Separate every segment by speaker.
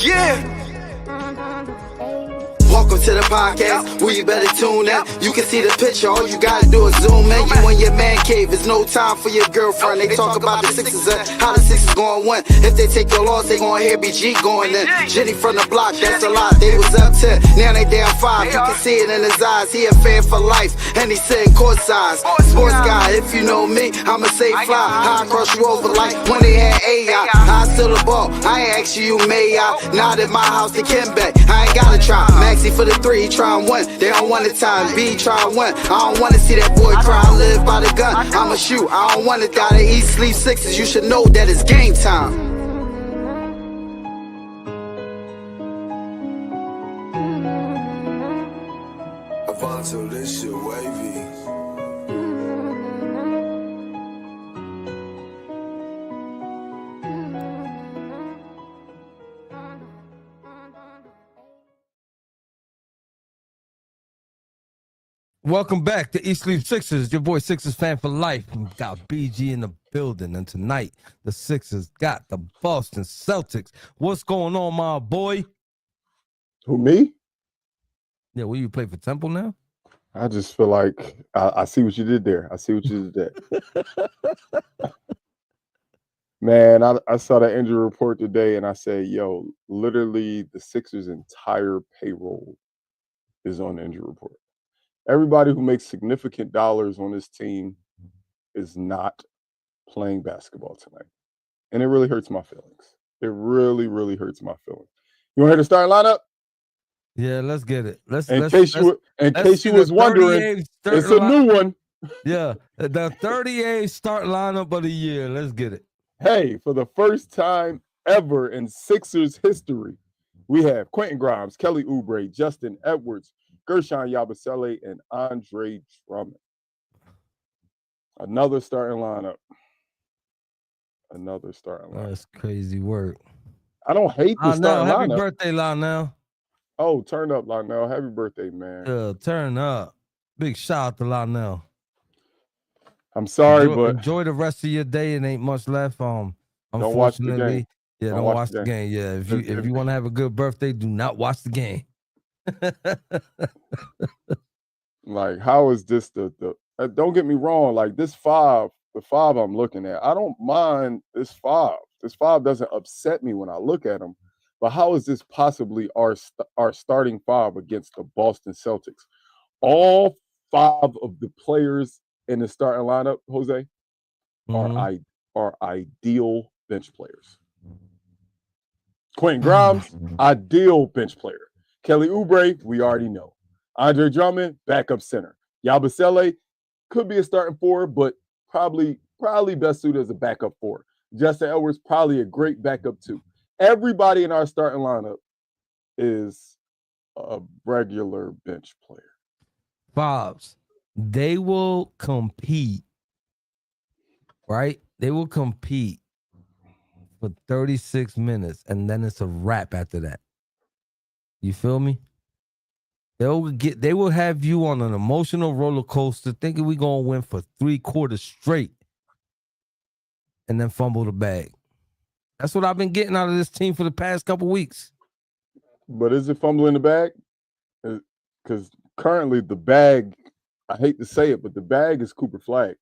Speaker 1: Yeah. Welcome to the podcast, where you better tune in. You can see the picture, all you gotta do is zoom in. You in your man cave, it's no time for your girlfriend. They talk about the Sixers and how the Sixers gon' win. If they take your loss, they gon' hear BG going in. Jenny from the block, that's a lot. They was up 10, now they down 5. You can see it in his eyes, he a fan for life, and he sitting courtside. Sports guy, if you know me, I'ma say fly. How I cross you over like when they had AI. I still the ball, I ain't ask you, may I? Not at my house, they can bet. I ain't gotta try. Maxi for the 3, he try and win. They don't want the time. B try and win. I don't wanna see that boy cry. I live by the gun. I'ma shoot. I don't wanna die. They eat, sleep Sixes. You should know that it's game time.
Speaker 2: Avanto, this shit wavy.
Speaker 3: Welcome back to East Sleep Sixers. Your boy Sixers fan for life. We got BG in the building, and tonight the Sixers got the Boston Celtics. What's going on, my boy?
Speaker 4: Who, me?
Speaker 3: Yeah, will you play for Temple now?
Speaker 4: I just feel like I see what you did there. I see what you did there. Man, I saw that injury report today, and I said, yo, literally the Sixers' entire payroll is on the injury report. Everybody who makes significant dollars on this team is not playing basketball tonight. And it really hurts my feelings. It really, really hurts my feelings. You want to hear the starting lineup?
Speaker 3: Yeah, let's get it.
Speaker 4: In case you was wondering, it's a new one.
Speaker 3: Yeah, the 38 start lineup of the year. Let's get it.
Speaker 4: Hey, for the first time ever in Sixers history, we have Quentin Grimes, Kelly Oubre, Justin Edwards, Gershon Yabusele, and Andre Drummond. Another starting lineup.
Speaker 3: That's crazy work.
Speaker 4: I don't hate the starting lineup.
Speaker 3: Happy birthday, Lionel.
Speaker 4: Oh, turn up, Lionel. Happy birthday, man.
Speaker 3: Yeah, turn up. Big shout out to Lionel.
Speaker 4: I'm sorry, but
Speaker 3: enjoy the rest of your day. It ain't much left.
Speaker 4: Don't watch the game.
Speaker 3: Yeah, don't watch the game. Yeah, if you want to have a good birthday, do not watch the game.
Speaker 4: Like, how is this the don't get me wrong, like the 5 I'm looking at, I don't mind this 5. This 5 doesn't upset me when I look at them, but how is this possibly our starting 5 against the Boston Celtics? All 5 of the players in the starting lineup, Jose, are ideal bench players. Quentin Grimes, ideal bench player. Kelly Oubre, we already know. Andre Drummond, backup center. Yabusele could be a starting 4, but probably best suited as a backup 4. Justin Edwards, probably a great backup 2. Everybody in our starting lineup is a regular bench player.
Speaker 3: Bobs, they will compete, right? They will compete for 36 minutes, and then it's a wrap after that. You feel me? They will have you on an emotional roller coaster thinking we're going to win for 3 quarters straight and then fumble the bag. That's what I've been getting out of this team for the past couple weeks.
Speaker 4: But is it fumbling the bag? Because currently the bag, I hate to say it, but the bag is Cooper Flag.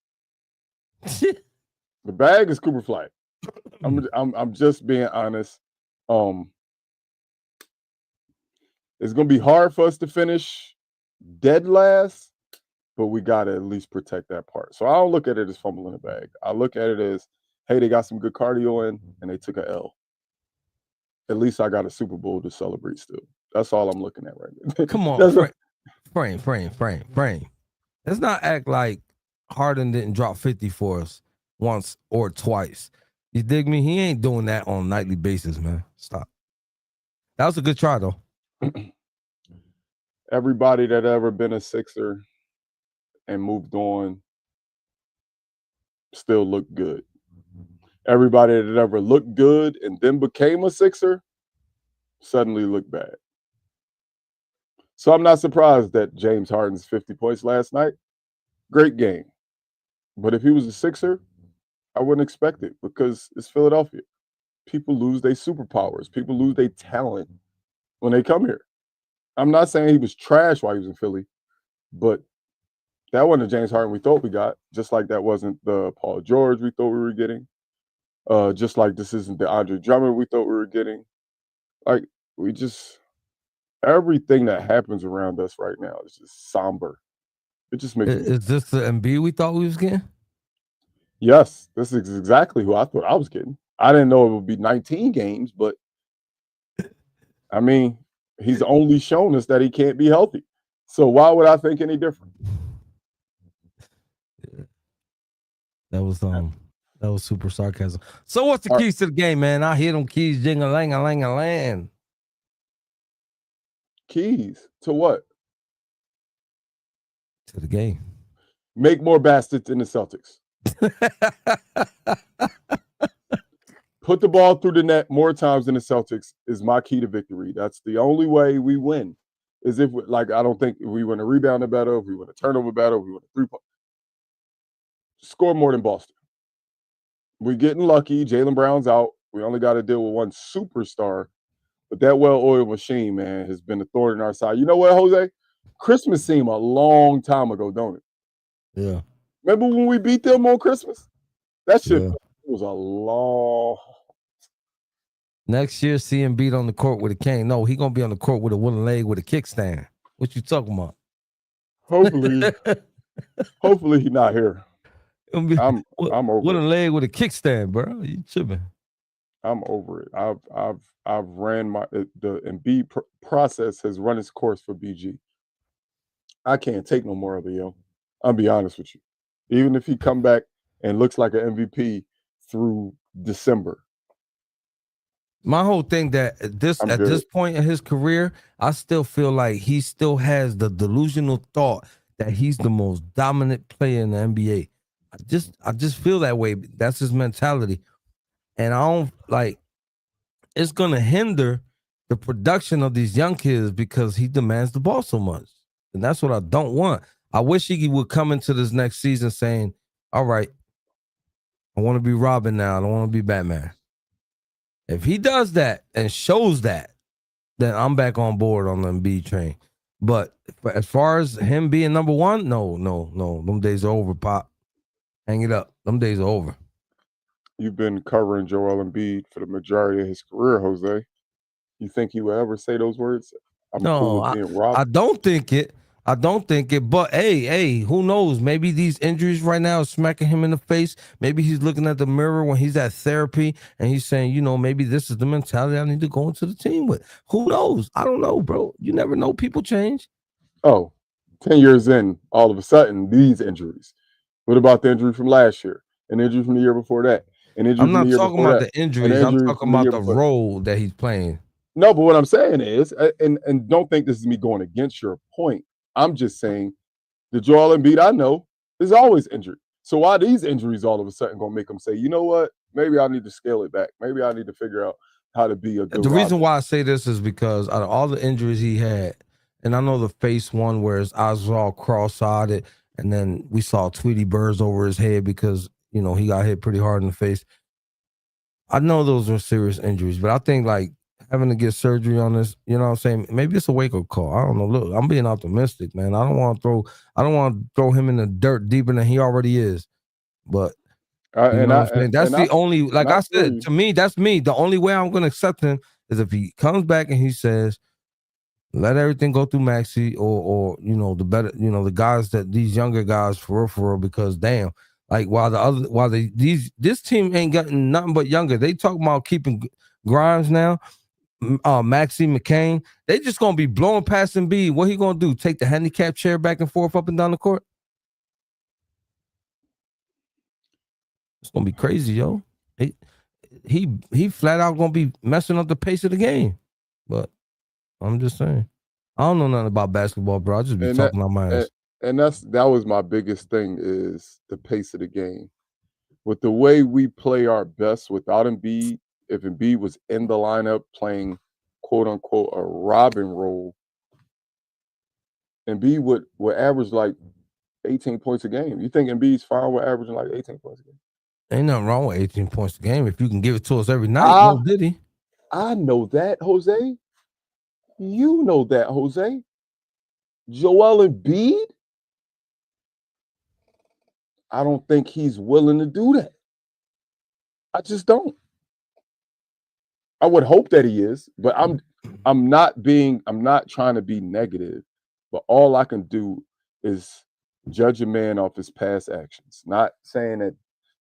Speaker 4: The bag is Cooper Flag. I'm just being honest. It's going to be hard for us to finish dead last, but we got to at least protect that part. So I don't look at it as fumbling the bag. I look at it as, hey, they got some good cardio in, and they took a L. At least I got a Super Bowl to celebrate still. That's all I'm looking at right now.
Speaker 3: Come on, frame. Let's not act like Harden didn't drop 50 for us once or twice. You dig me? He ain't doing that on a nightly basis, man. Stop. That was a good try, though.
Speaker 4: Everybody that ever been a Sixer and moved on still looked good. Everybody that ever looked good and then became a Sixer suddenly looked bad. So I'm not surprised that James Harden's 50 points last night. Great game. But if he was a Sixer, I wouldn't expect it because it's Philadelphia. people lose their superpowers. People lose their talent when they come here. I'm not saying he was trash while he was in Philly, but that wasn't the James Harden we thought we got, just like that wasn't the Paul George we thought we were getting. Just like this isn't the Andre Drummond we thought we were getting. Like, we just, everything that happens around us right now is just somber. It just makes me.
Speaker 3: Is this the Embiid we thought we was getting?
Speaker 4: Yes, this is exactly who I thought I was getting. I didn't know it would be 19 games, but I mean, he's only shown us that he can't be healthy. So why would I think any different?
Speaker 3: That was super sarcasm. So what's the keys to the game, man? I hear them keys jing-a-lang-a-lang-a-lang.
Speaker 4: Keys to what?
Speaker 3: To the game.
Speaker 4: Make more baskets in the Celtics. Put the ball through the net more times than the Celtics is my key to victory. That's the only way we win. Is if, I don't think if we win a rebound better, if we win a turnover better, if we win a three-point. Score more than Boston. We're getting lucky. Jaylen Brown's out. We only got to deal with one superstar. But that well-oiled machine, man, has been a thorn in our side. You know what, Jose? Christmas seemed a long time ago, don't it?
Speaker 3: Yeah.
Speaker 4: Remember when we beat them on Christmas? That shit was a long.
Speaker 3: Next year, see him beat on the court with a cane. No, he gonna be on the court with a wooden leg with a kickstand. What you talking about?
Speaker 4: Hopefully he's not here. I'm over
Speaker 3: wooden leg with a kickstand, bro. You tripping?
Speaker 4: I'm over it. I've ran the Embiid process has run its course for BG. I can't take no more of it, yo. I'll be honest with you. Even if he come back and looks like an MVP through December.
Speaker 3: My whole thing that at this point in his career, I still feel like he still has the delusional thought that he's the most dominant player in the NBA. I just feel that way. That's his mentality. And I don't like it's gonna hinder the production of these young kids because he demands the ball so much. And that's what I don't want. I wish he would come into this next season saying, all right, I want to be Robin now. I don't want to be Batman. If he does that and shows that, then I'm back on board on the Embiid train. But as far as him being number one, no. Them days are over, Pop. Hang it up. Them days are over.
Speaker 4: You've been covering Joel Embiid for the majority of his career, Jose. You think he will ever say those words?
Speaker 3: I don't think it. But hey, who knows? Maybe these injuries right now are smacking him in the face. Maybe he's looking at the mirror when he's at therapy and he's saying, maybe this is the mentality I need to go into the team with. Who knows? I don't know, bro. You never know. People change.
Speaker 4: Oh, 10 years in, all of a sudden, these injuries. What about the injury from last year? An injury from the year before that?
Speaker 3: I'm not talking about the injuries. I'm talking about the role that he's playing.
Speaker 4: No, but what I'm saying is, and don't think this is me going against your point. I'm just saying the Joel Embiid I know is always injured. So why these injuries all of a sudden going to make him say, you know what? Maybe I need to scale it back. Maybe I need to figure out how to be a good
Speaker 3: reason why I say this is because out of all the injuries he had, and I know the face one where his eyes was all cross-eyed, and then we saw Tweety Birds over his head because, he got hit pretty hard in the face. I know those are serious injuries, but I think like having to get surgery on this, you know what I'm saying? Maybe it's a wake-up call. I don't know. Look, I'm being optimistic, man. I don't want to throw him in the dirt deeper than he already is. But that's the only, like I said, to me, that's me. The only way I'm going to accept him is if he comes back and he says, let everything go through Maxey or the better, the guys that these younger guys for real, because damn, like this team ain't gotten nothing but younger. They talk about keeping Grimes now. Maxey, McCain, they just gonna be blowing past Embiid. What he gonna do? Take the handicap chair back and forth up and down the court? It's gonna be crazy, yo. He flat out gonna be messing up the pace of the game. But I'm just saying, I don't know nothing about basketball, bro. I just be talking out my ass.
Speaker 4: And that was my biggest thing is the pace of the game. With the way we play our best without Embiid. If Embiid was in the lineup playing, quote unquote, a Robin role, Embiid would average like 18 points a game. You think Embiid's fine with averaging like 18 points a game?
Speaker 3: Ain't nothing wrong with 18 points a game if you can give it to us every night. Did he?
Speaker 4: I know that, Jose. You know that, Jose. Joel Embiid, I don't think he's willing to do that. I just don't. I would hope that he is, but I'm not trying to be negative, but all I can do is judge a man off his past actions. Not saying that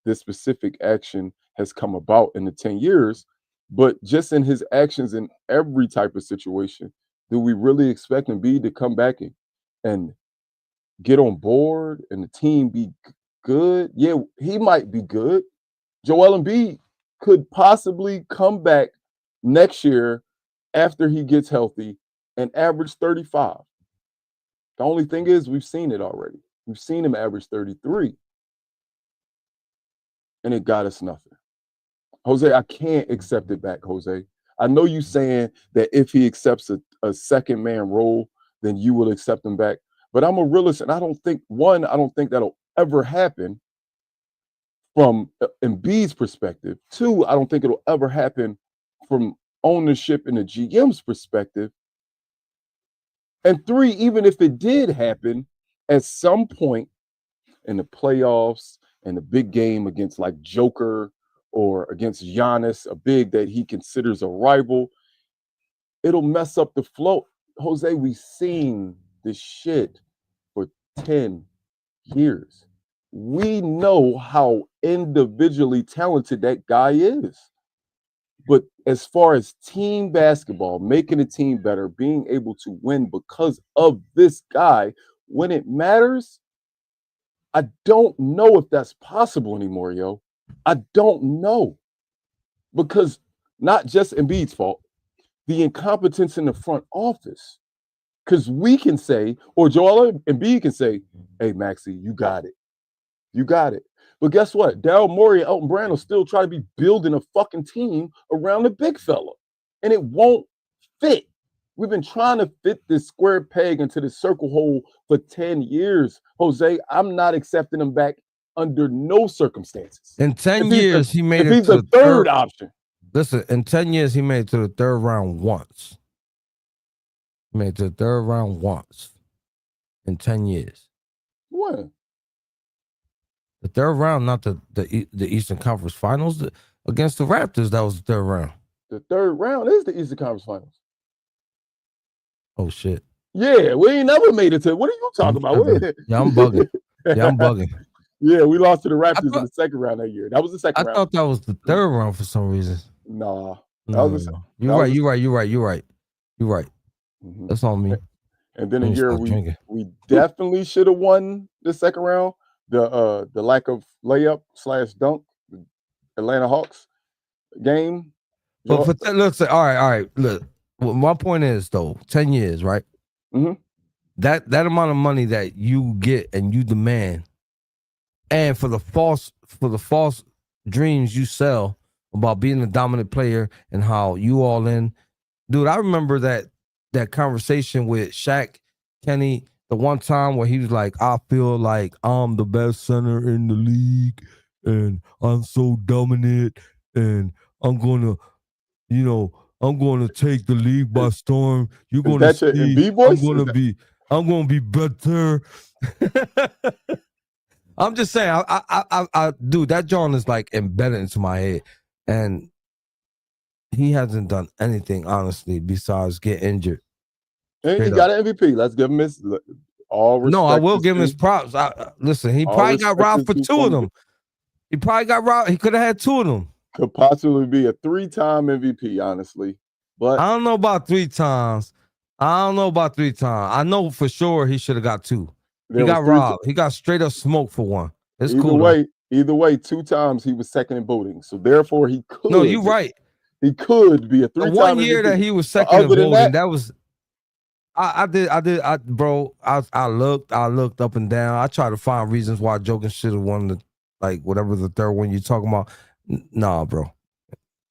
Speaker 4: this specific action has come about in the 10 years, but just in his actions in every type of situation, do we really expect Embiid to come back and get on board and the team be good? Yeah, he might be good. Joel Embiid could possibly come back next year after he gets healthy and average 35. The only thing is we've seen it already. We've seen him average 33. And it got us nothing. Jose, I can't accept it back, Jose. I know you saying that if he accepts a second man role, then you will accept him back. But I'm a realist, and I don't think that'll ever happen from Embiid's perspective. Two, I don't think it'll ever happen from ownership and the GM's perspective. And three, even if it did happen at some point in the playoffs and the big game against like Joker or against Giannis, a big that he considers a rival, it'll mess up the flow. Jose, we've seen this shit for 10 years. We know how individually talented that guy is. But as far as team basketball, making a team better, being able to win because of this guy, when it matters, I don't know if that's possible anymore, yo. I don't know. Because not just Embiid's fault, the incompetence in the front office. Because we can say, or Joel Embiid can say, hey, Maxey, you got it. You got it. But guess what? Daryl Morey and Elton Brand will still try to be building a fucking team around the big fella. And it won't fit. We've been trying to fit this square peg into the circle hole for 10 years. Jose, I'm not accepting him back under no circumstances.
Speaker 3: In 10 years, he made
Speaker 4: it
Speaker 3: to
Speaker 4: the third option.
Speaker 3: Listen, in 10 years, he made it to the third round once. He made it to the third round once in 10 years.
Speaker 4: When?
Speaker 3: The third round, not the Eastern Conference Finals, against the Raptors, that was the third round.
Speaker 4: The third round is the Eastern Conference Finals.
Speaker 3: Oh, shit.
Speaker 4: Yeah, we ain't never made it to. What are you talking about?
Speaker 3: Yeah, I'm bugging.
Speaker 4: Yeah, we lost to the Raptors in the second round that year. That was the second round.
Speaker 3: I thought that was the third round for some reason.
Speaker 4: Nah.
Speaker 3: You're right. Mm-hmm. That's on me.
Speaker 4: And then a year we definitely should have won the second round. The lack of layup / dunk, the Atlanta Hawks game.
Speaker 3: But let's say, all right. Look, my point is though, 10 years, right?
Speaker 4: Mm-hmm.
Speaker 3: That amount of money that you get and you demand, and for the false dreams you sell about being a dominant player and how you all in, dude. I remember that conversation with Shaq, Kenny. The one time where he was like, I feel like I'm the best center in the league and I'm so dominant and I'm going to take the league by storm. You're going to see, I'm going to be better. I'm just saying, I dude, that John is like embedded into my head. And he hasn't done anything, honestly, besides get injured.
Speaker 4: And he got an MVP. Let's give him his all respect.
Speaker 3: No, I will give him his props. Listen, he probably got robbed for two of them. He probably got robbed. He could have had two of them.
Speaker 4: Could possibly be a 3-time MVP, honestly. But
Speaker 3: I don't know about 3 times. I know for sure he should have got 2. He got robbed. He got straight up smoked for 1. It's cool.
Speaker 4: Either way, 2 times he was second in voting. So therefore he could.
Speaker 3: No, you're right.
Speaker 4: He could be a 3-time.
Speaker 3: The 1 year MVP. That he was second in voting, that was. I looked up and down. I tried to find reasons why Jokic should have won whatever the third one you're talking about. Nah, bro.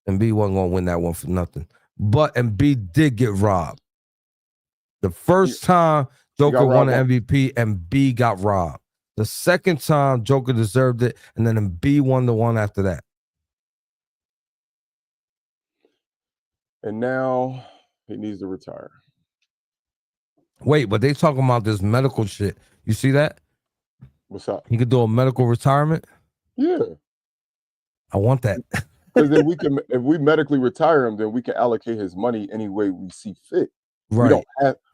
Speaker 3: Embiid wasn't gonna win that one for nothing. But Embiid did get robbed. The first time Joker won an MVP, Embiid got robbed. The second time, Joker deserved it, and then Embiid won the one after that.
Speaker 4: And now he needs to retire.
Speaker 3: Wait, but they talking about this medical shit. You see that?
Speaker 4: What's up?
Speaker 3: He could do a medical retirement.
Speaker 4: Yeah.
Speaker 3: I want that.
Speaker 4: Because then if we medically retire him, then we can allocate his money any way we see fit.
Speaker 3: Right.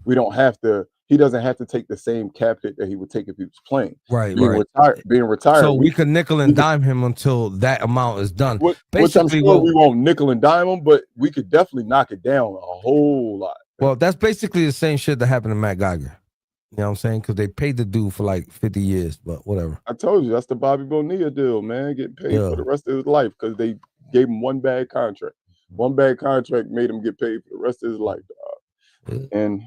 Speaker 4: We don't have to. He doesn't have to take the same cap hit that he would take if he was playing.
Speaker 3: Right.
Speaker 4: Being retired.
Speaker 3: So we can nickel and dime him until that amount is done.
Speaker 4: Which I'm sure we won't nickel and dime him, but we could definitely knock it down a whole lot.
Speaker 3: Well, that's basically the same shit that happened to Matt Geiger. You know what I'm saying? Because they paid the dude for like 50 years, but whatever.
Speaker 4: I told you, that's the Bobby Bonilla deal, man. Getting paid for the rest of his life because they gave him one bad contract. One bad contract made him get paid for the rest of his life. Yeah. And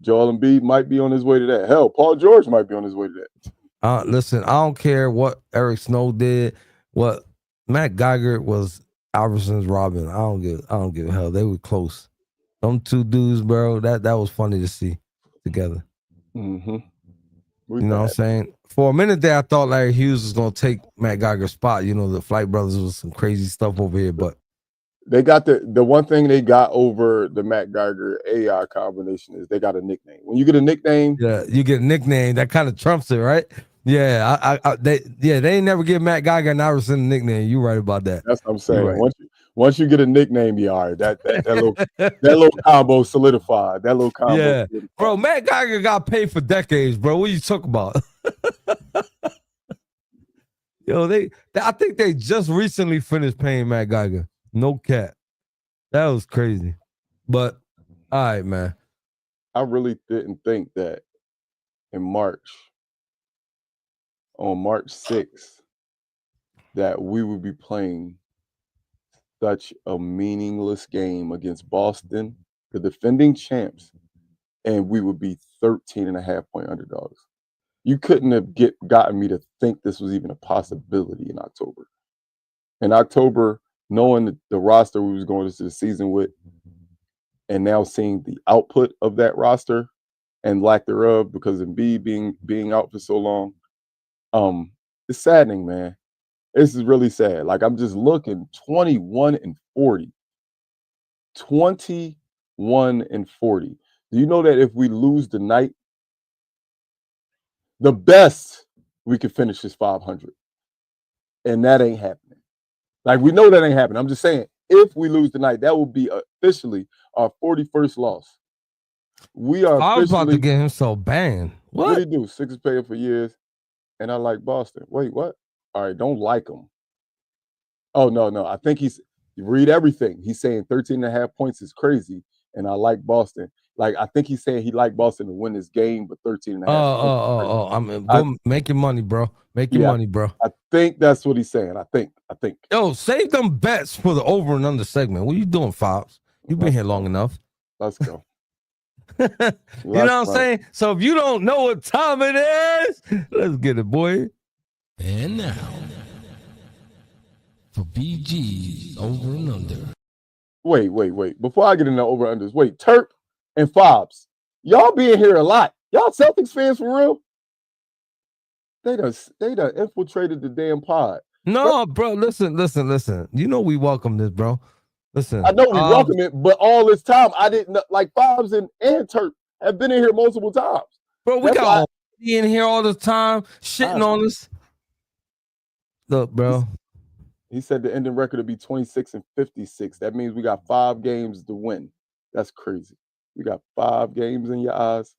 Speaker 4: Joel Embiid might be on his way to that. Hell, Paul George might be on his way to that.
Speaker 3: Listen, I don't care what Eric Snow did. What Matt Geiger was Alverson's Robin. I don't give a hell. They were close. Them two dudes, bro. That was funny to see together.
Speaker 4: Mm-hmm.
Speaker 3: You know what I'm saying? For a minute there, I thought Larry Hughes was gonna take Matt Geiger's spot. You know, the Flight Brothers was some crazy stuff over here, but
Speaker 4: they got the one thing they got over the Matt Geiger AI combination is they got a nickname. When you get a nickname,
Speaker 3: you get a nickname that kind of trumps it, right? Yeah, they ain't never give Matt Geiger and Iverson a nickname. You right about that.
Speaker 4: That's what I'm saying.
Speaker 3: Right.
Speaker 4: Once you get a nickname, you are that little combo solidified. That little combo.
Speaker 3: Yeah, bro. Matt Geiger got paid for decades, bro. What are you talking about? Yo, I think they just recently finished paying Matt Geiger. No cap. That was crazy. But all right, man.
Speaker 4: I really didn't think that on March 6th, that we would be playing such a meaningless game against Boston, the defending champs, and we would be 13.5-point underdogs. You couldn't have gotten me to think this was even a possibility in October. In October, knowing the roster we was going into the season with, and now seeing the output of that roster and lack thereof because of Embiid being out for so long, it's saddening, man. This is really sad. Like, I'm just looking 21-40. 21-40. Do you know that if we lose tonight, the best we could finish is 500? And that ain't happening. Like, we know that ain't happening. I'm just saying, if we lose tonight, that will be officially our 41st loss. We are
Speaker 3: I was about to get him so banned.
Speaker 4: What did he do? 6 paid for years, and I like Boston. Wait, what? All right, don't like him. Oh, no. I think read everything. He's saying 13.5 points is crazy, and I like Boston. Like, I think he's saying he liked Boston to win this game, but 13.5.
Speaker 3: I'm making money, bro. Making money, bro.
Speaker 4: I think that's what he's saying. I think.
Speaker 3: Yo, save them bets for the over and under segment. What are you doing, Fobbs? You've been here long enough.
Speaker 4: Let's go.
Speaker 3: You know what I'm saying? So if you don't know what time it is, let's get it, boy.
Speaker 5: And now, for BG's over and under.
Speaker 4: Wait. Before I get into over-unders, wait, Turk and Fobbs, y'all be in here a lot. Y'all Celtics fans for real? They done infiltrated the damn pod.
Speaker 3: No, bro, listen. You know we welcome this, bro. Listen.
Speaker 4: I know we welcome it, but all this time, I didn't know, like, Fobbs and Turk have been in here multiple times.
Speaker 3: Bro, we got in here all the time, shitting on us. Look, bro.
Speaker 4: He said the ending record would be 26-56. That means we got 5 games to win. That's crazy. We got 5 games in your eyes.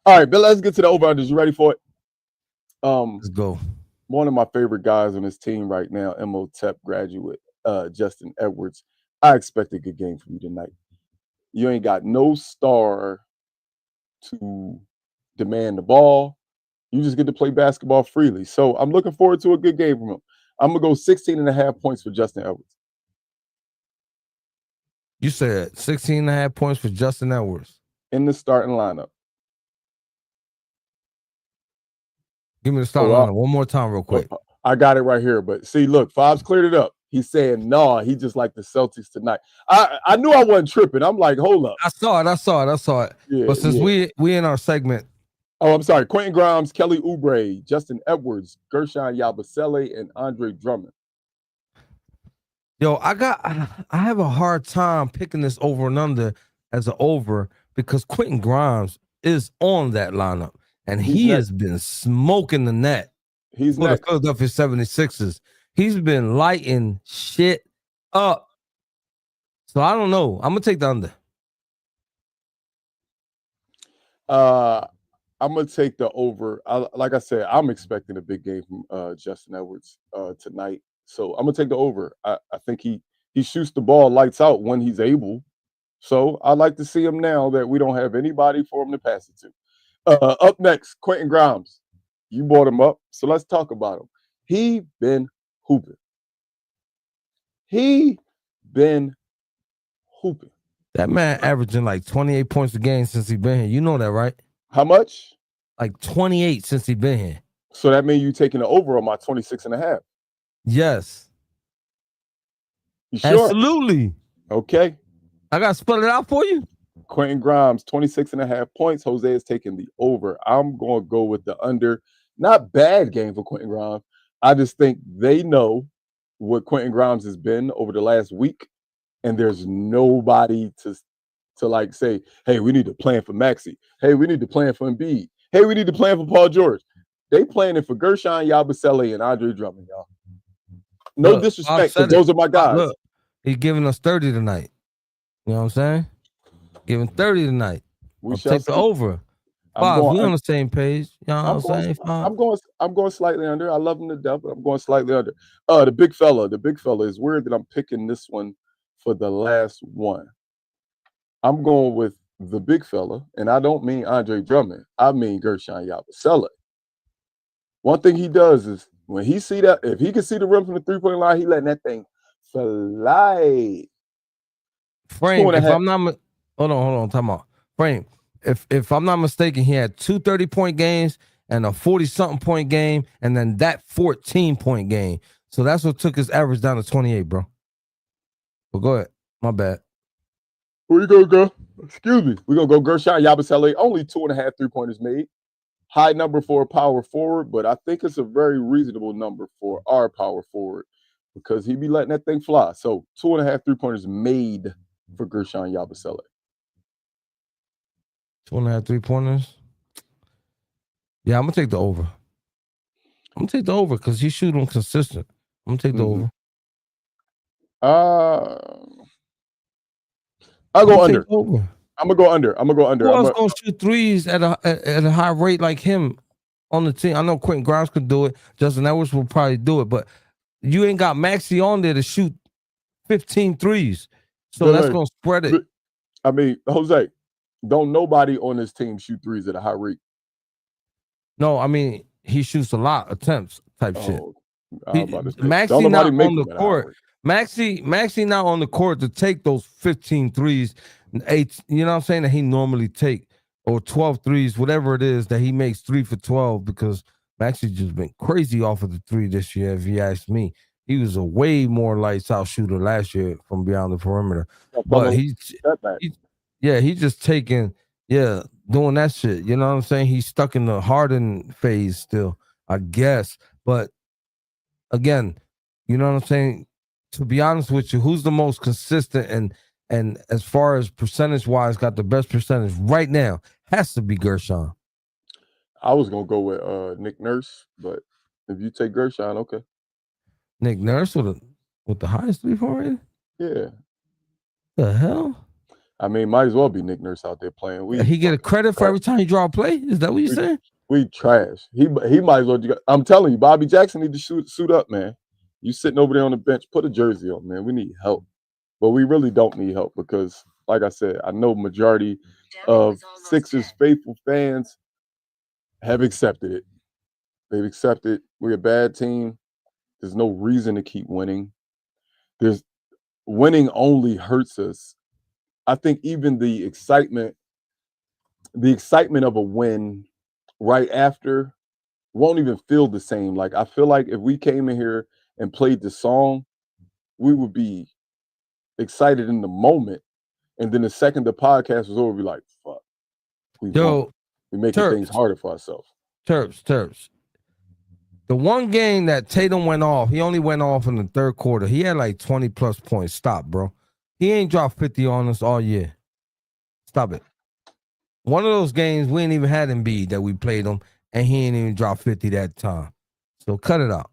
Speaker 4: All right, but let's get to the over-unders. You ready for it?
Speaker 3: Let's go.
Speaker 4: One of my favorite guys on this team right now, MOTEP graduate, Justin Edwards. I expect a good game from you tonight. You ain't got no star to demand the ball. You just get to play basketball freely. So I'm looking forward to a good game from him. I'm going to go 16.5 points for Justin Edwards.
Speaker 3: You said 16.5 points for Justin Edwards.
Speaker 4: In the starting lineup.
Speaker 3: Give me the starting lineup one more time real quick.
Speaker 4: I got it right here. But see, look, Fobbs cleared it up. He's saying, no, he just like the Celtics tonight. I knew I wasn't tripping. I'm like, hold up.
Speaker 3: I saw it. Yeah, but since we in our segment,
Speaker 4: Oh, I'm sorry. Quentin Grimes, Kelly Oubre, Justin Edwards, Gershon Yabusele, and Andre Drummond.
Speaker 3: Yo, I have a hard time picking this over and under as an over because Quentin Grimes is on that lineup and
Speaker 4: He's
Speaker 3: he
Speaker 4: next.
Speaker 3: has been smoking the net
Speaker 4: He's
Speaker 3: for the
Speaker 4: next.
Speaker 3: Philadelphia 76ers. He's been lighting shit up. So I don't know. I'm gonna take the under.
Speaker 4: I'm gonna take the over. Like I said, I'm expecting a big game from Justin Edwards tonight. So I'm gonna take the over. I think he shoots the ball lights out when he's able. So I like to see him now that we don't have anybody for him to pass it to. Up next, Quentin Grimes. You brought him up, so let's talk about him. He been hooping. He been hooping.
Speaker 3: That man averaging like 28 points a game since he been here. You know that, right?
Speaker 4: How much?
Speaker 3: Like 28 since he been here.
Speaker 4: So that means you taking the over on my 26.5.
Speaker 3: Yes.
Speaker 4: You sure?
Speaker 3: Absolutely.
Speaker 4: Okay.
Speaker 3: I got to spell it out for you.
Speaker 4: Quentin Grimes, 26.5 points. Jose is taking the over. I'm going to go with the under. Not bad game for Quentin Grimes. I just think they know what Quentin Grimes has been over the last week, and there's nobody to like say, hey, we need to plan for Maxey. Hey, we need to plan for Embiid. Hey, we need to plan for Paul George. They planning for Gershon Yabusele and Andre Drummond, y'all. No disrespect, because those are my guys.
Speaker 3: Look, he's giving us 30 tonight. You know what I'm saying? Giving 30 tonight.
Speaker 4: We
Speaker 3: I'll
Speaker 4: shall
Speaker 3: take the
Speaker 4: see.
Speaker 3: over. Bob, we on the same page. You know what I'm saying?
Speaker 4: I'm going slightly under. I love him to death, but I'm going slightly under. The big fella is weird that I'm picking this one for the last one. I'm going with the big fella, and I don't mean Andre Drummond. I mean Gershon Yabusele. One thing he does is when he see that, if he can see the rim from the 3-point line, he letting that thing fly.
Speaker 3: Frame, if I'm not hold on, time out. Frame, if I'm not mistaken, he had 2 30-point games and a 40-something point game, and then that 14-point game. So that's what took his average down to 28, bro. But go ahead. My bad.
Speaker 4: Where you gonna go? Excuse me. We're gonna go Gershon Yabusele. Only 2.5 3-pointers made. High number for a power forward, but I think it's a very reasonable number for our power forward because he be letting that thing fly. So 2.5 3-pointers made for Gershon Yabusele.
Speaker 3: 2.5 3-pointers. Yeah, I'm gonna take the over. I'm gonna take the over because he's shooting consistent. I'm gonna take the over.
Speaker 4: I'll go under. I'm gonna go under.
Speaker 3: Who else gonna shoot threes at a high rate like him on the team? I know Quentin Grimes could do it. Justin Edwards will probably do it, but you ain't got Maxey on there to shoot 15 threes. So that's gonna spread it.
Speaker 4: I mean, Jose, don't nobody on this team shoot threes at a high rate.
Speaker 3: No, I mean he shoots a lot attempts type shit.
Speaker 4: Maxey
Speaker 3: not on the court. Maxey not on the court to take those 15 threes, 8, you know what I'm saying, that he normally take, or 12 threes, whatever it is that he makes 3 for 12, because Maxey just been crazy off of the 3 this year, if you ask me. He was a way more lights out shooter last year from beyond the perimeter. But he's just taking, doing that shit. You know what I'm saying? He's stuck in the Harden phase still, I guess. But again, you know what I'm saying? To be honest with you, who's the most consistent and as far as percentage wise got the best percentage right now has to be Gershon.
Speaker 4: I was gonna go with Nick Nurse, but if you take Gershon, okay.
Speaker 3: Nick Nurse with the highest 3-point rating?
Speaker 4: Yeah.
Speaker 3: The hell?
Speaker 4: I mean, might as well be Nick Nurse out there playing.
Speaker 3: He get a credit for every time he draw a play? Is that what you're saying?
Speaker 4: We trash. He might as well. I'm telling you, Bobby Jackson need to suit up, man. You sitting over there on the bench, put a jersey on, man. We need help. But we really don't need help because, like I said, I know majority of Sixers faithful fans have accepted it. They've accepted we're a bad team. There's no reason to keep winning. Winning only hurts us. I think even the excitement of a win right after won't even feel the same. Like, I feel like if we came in here and played the song, we would be excited in the moment. And then the second the podcast was over, we'd be like, fuck. We're making
Speaker 3: Terps.
Speaker 4: things harder for ourselves.
Speaker 3: Terps. The one game that Tatum went off, he only went off in the third quarter. He had like 20 plus points. Stop, bro. He ain't dropped 50 on us all year. Stop it. One of those games, we ain't even had Embiid that we played him, and he ain't even dropped 50 that time. So cut it out.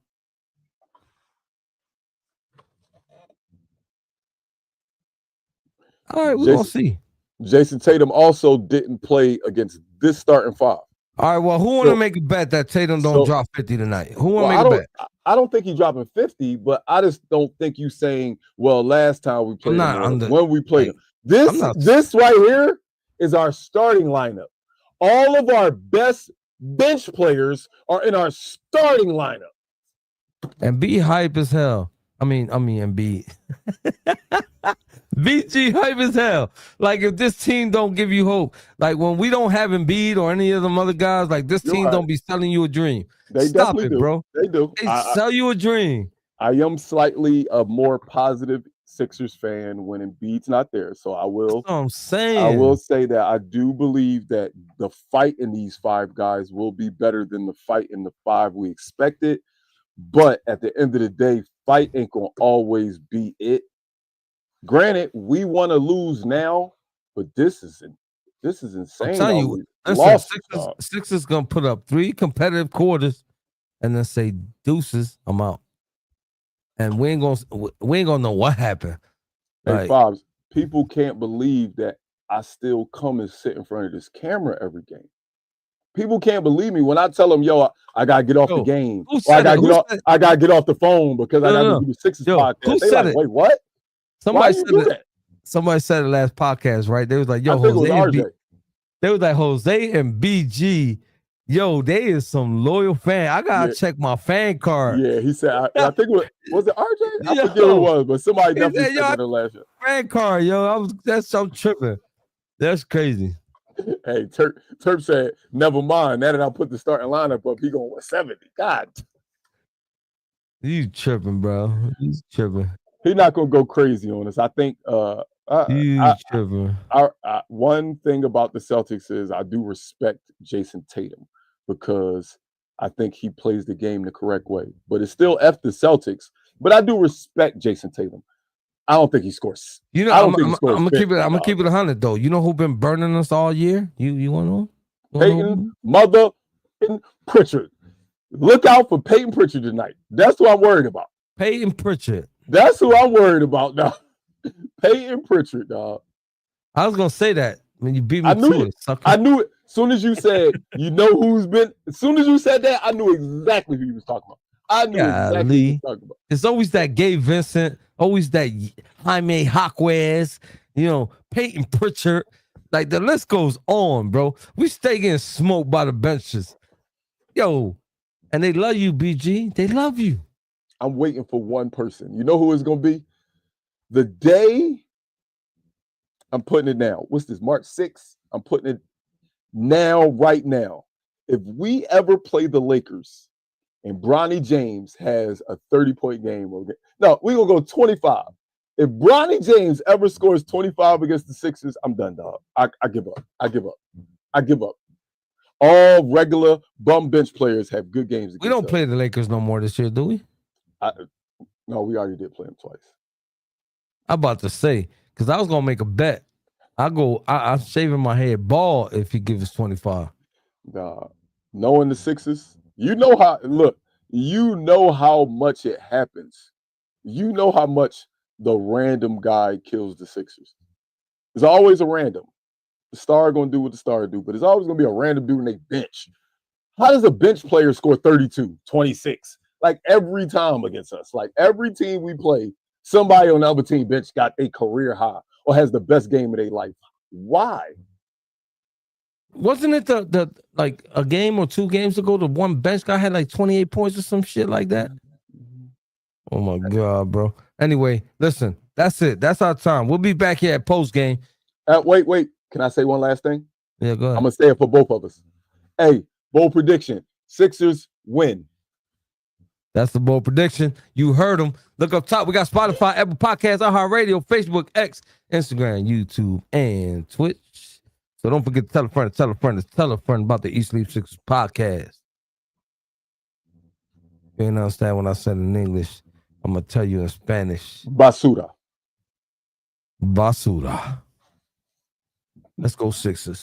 Speaker 3: All right, we're going to see.
Speaker 4: Jason Tatum also didn't play against this starting five.
Speaker 3: All right, well, who want to make a bet that Tatum don't drop 50 tonight? Who want to make a bet?
Speaker 4: I don't think he's dropping 50, but I just don't think you saying, well, last time we played him, when we played him. This right here is our starting lineup. All of our best bench players are in our starting lineup.
Speaker 3: And be hype as hell. I mean, Embiid. BG hype as hell. Like, if this team don't give you hope, like when we don't have Embiid or any of them other guys, like this team don't be selling you a dream. Stop it, bro.
Speaker 4: They do.
Speaker 3: They sell you a dream.
Speaker 4: I am slightly a more positive Sixers fan when Embiid's not there. So I will.
Speaker 3: That's what I'm saying.
Speaker 4: I will say that I do believe that the fight in these five guys will be better than the fight in the five we expected. But at the end of the day, fight ain't gonna always be it. Granted, we want to lose now, but this is insane.
Speaker 3: I'm telling you, listen, Sixers gonna put up 3 competitive quarters and then say deuces, I'm out. And we ain't gonna know what happened.
Speaker 4: Hey, Fobbs, people can't believe that I still come and sit in front of this camera every game. People can't believe me when I tell them, yo, I gotta get off the game. I gotta get off the phone because I gotta do the Sixers podcast. They like, wait, what?
Speaker 3: Somebody said it last podcast, right? They was like, yo, they was like, Jose and BG, yo, they is some loyal fan. I gotta check my fan card.
Speaker 4: Yeah, he said, I think it was it RJ? I forget who it was, but somebody definitely said it last year.
Speaker 3: Fan card, yo. I'm tripping. That's crazy.
Speaker 4: Hey, Terp said, never mind. Now that I put the starting lineup up, he going with 70. God.
Speaker 3: You tripping, bro. He's tripping.
Speaker 4: He's not gonna go crazy on us. I think
Speaker 3: tripping.
Speaker 4: One thing about the Celtics is I do respect Jason Tatum because I think he plays the game the correct way. But it's still F the Celtics. But I do respect Jason Tatum. I don't think he scores.
Speaker 3: You know, I'm gonna keep it 100 though. You know who been burning us all year? You want to know?
Speaker 4: Peyton Mother Pritchard. Look out for Peyton Pritchard tonight. That's what I'm worried about.
Speaker 3: Peyton Pritchard.
Speaker 4: That's who I'm worried about now. Peyton Pritchard, dog.
Speaker 3: I was gonna say that when you beat me to it. Sucker.
Speaker 4: I knew it. As soon as you said, you know who's been. As soon as you said that, I knew exactly who you was talking about. I knew exactly who you was talking about.
Speaker 3: It's always that Gabe Vincent, always that Jaime Hawquez, Peyton Pritchard. Like the list goes on, bro. We stay getting smoked by the benches. Yo, and they love you, BG. They love you.
Speaker 4: I'm waiting for one person. You know who it's going to be? The day I'm putting it now. What's this, March 6th? I'm putting it now, right now. If we ever play the Lakers and Bronny James has a 30-point game, no, we're going to go 25. If Bronny James ever scores 25 against the Sixers, I'm done, dog. I give up. I give up. All regular bum bench players have good games.
Speaker 3: We don't play the Lakers no more this year, do we?
Speaker 4: No, we already did play them twice.
Speaker 3: I'm about to say, because I was going to make a bet. I'm shaving my head bald if he gives us 25.
Speaker 4: Knowing the Sixers, you know how much it happens. You know how much the random guy kills the Sixers. There's always a random. The star going to do what the star do, but it's always going to be a random dude in their bench. How does a bench player score 32, 26? Like every time against us. Like every team we play, somebody on the other team bench got a career high or has the best game of their life. Why?
Speaker 3: Wasn't it the like a game or 2 games ago, the one bench guy had like 28 points or some shit like that? Oh my God, bro. Anyway, listen, that's it. That's our time. We'll be back here at post game.
Speaker 4: Wait. Can I say one last thing?
Speaker 3: Yeah, go ahead.
Speaker 4: I'm going to say it for both of us. Hey, bold prediction. Sixers win.
Speaker 3: That's the bold prediction. You heard them. Look up top. We got Spotify, Apple Podcasts, iHeartRadio, Facebook, X, Instagram, YouTube, and Twitch. So don't forget to tell a friend about the East Sleep Sixers podcast. You didn't understand when I said in English. I'm going to tell you in Spanish.
Speaker 4: Basura.
Speaker 3: Basura. Let's go Sixers.